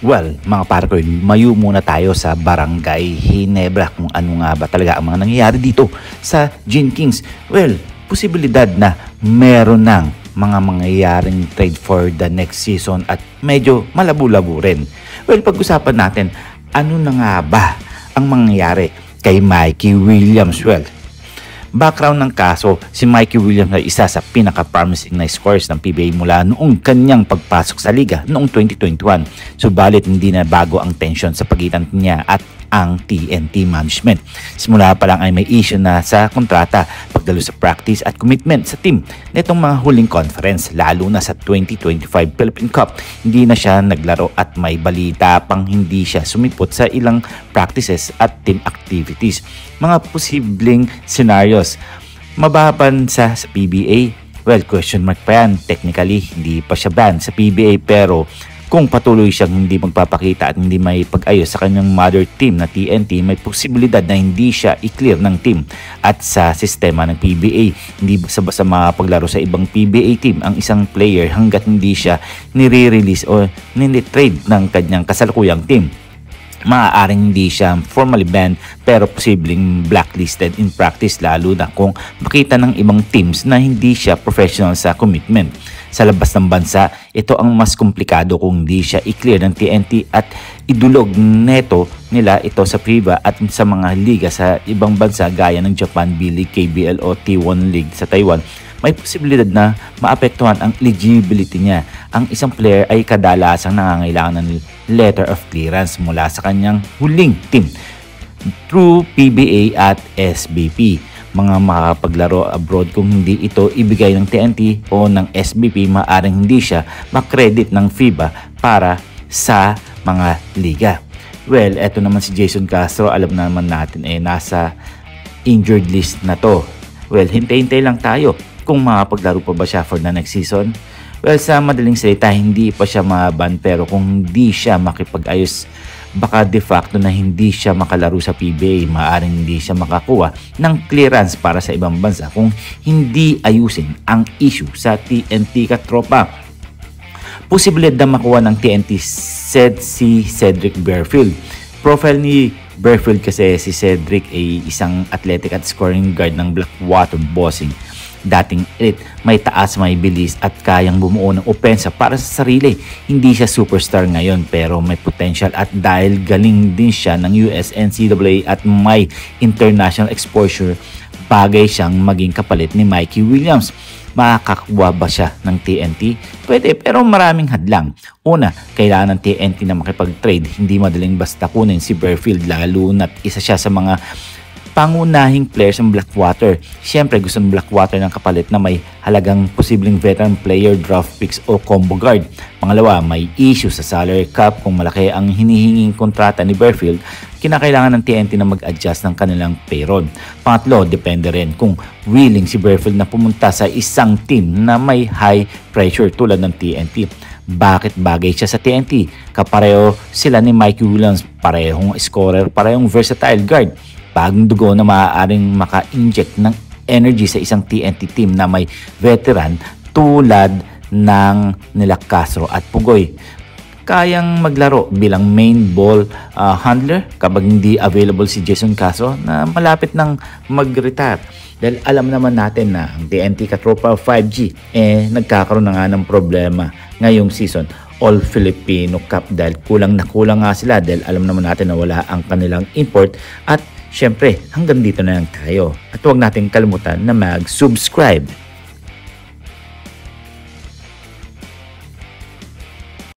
Well, mga parkoy, mayu muna tayo sa Barangay Ginebra kung ano nga ba talaga ang mga nangyayari dito sa Gin Kings. Well, posibilidad na meron ng mga mangyayaring trade for the next season at medyo malabo-labo rin. Well, pag-usapan natin, ano na nga ba ang mangyayari kay Mikey Williams? Well, background ng kaso, si Mikey Williams ay isa sa pinaka-promising na scorers ng PBA mula noong kanyang pagpasok sa liga noong 2021. Subalit hindi na bago ang tension sa pagitan niya at ang TNT management. Simula pa lang ay may issue na sa kontrata, pagdalo sa practice at commitment sa team nitong mga huling conference, lalo na sa 2025 Philippine Cup. Hindi na siya naglaro at may balita pang hindi siya sumipot sa ilang practices at team activities. Mga posibleng scenarios, mababan sa PBA. Well, question mark pa yan. Technically, hindi pa siya banned sa PBA, pero kung patuloy siyang hindi magpapakita at hindi may pag-ayos sa kanyang mother team na TNT, may posibilidad na hindi siya i-clear ng team at sa sistema ng PBA. Hindi basta-basta makapaglaro sa ibang PBA team ang isang player hanggat hindi siya nire-release o nini-trade ng kanyang kasalukuyang team. Maaaring hindi siya formally banned pero posibleng blacklisted in practice, lalo na kung makita ng ibang teams na hindi siya professional sa commitment. Sa labas ng bansa, ito ang mas komplikado kung hindi siya i-clear ng TNT at idulog neto nila ito sa FIBA at sa mga liga sa ibang bansa gaya ng Japan B-League, KBL o T1 League sa Taiwan. May posibilidad na maapektuhan ang eligibility niya. Ang isang player ay kadalasang nangangailangan ng letter of clearance mula sa kanyang huling team through PBA at SBP. Mga makapaglaro abroad kung hindi ito ibigay ng TNT o ng SBP, maaring hindi siya makredit ng FIBA para sa mga liga. Well, eto naman si Jason Castro, alam naman natin nasa injured list na to. Well, hintay-hintay lang tayo kung makapaglaro pa ba siya for the next season. Well, sa madaling salita, hindi pa siya maban, pero kung hindi siya makipag-ayos, baka de facto na hindi siya makalaro sa PBA. Maaaring hindi siya makakuha ng clearance para sa ibang bansa kung hindi ayusin ang issue sa TNT katropa. Posibilidad na makuha ng TNT said si Cedric Berfield. Profile ni Berfield kasi si Cedric ay isang athletic at scoring guard ng Blackwater Bossing. Dating elite, may taas, may bilis at kayang bumuo ng opensa para sa sarili. Hindi siya superstar ngayon pero may potential, at dahil galing din siya ng US NCAA at may international exposure, bagay siyang maging kapalit ni Mikey Williams. Makakakuha ba siya ng TNT? Pwede, pero maraming hadlang. Una, kailangan ng TNT na makipag-trade. Hindi madaling basta kunin si Berfield, lalo na't isa siya sa mga pangunahing players ng Blackwater. Siyempre, gusto ng Blackwater ng kapalit na may halagang posibleng veteran player, draft picks o combo guard. Pangalawa, may issue sa salary cap. Kung malaki ang hinihinging kontrata ni Berfield, kinakailangan ng TNT na mag-adjust ng kanilang payroll. Pangatlo, depende rin kung willing si Berfield na pumunta sa isang team na may high pressure tulad ng TNT. Bakit bagay siya sa TNT? Kapareho sila ni Mikey Williams, parehong scorer, parehong versatile guard. Bagong dugo na maaaring maka-inject ng energy sa isang TNT team na may veteran tulad ng nila Castro at Pugoy. Kayang maglaro bilang main ball handler kapag hindi available si Jason Castro na malapit nang mag-retire. Dahil alam naman natin na ang TNT katropa 5G nagkakaroon na nga ng problema ngayong season. All Filipino Cup dahil kulang na kulang nga sila, dahil alam naman natin na wala ang kanilang import. At syempre, hanggang dito na lang tayo. At huwag natin kalimutan na mag-subscribe.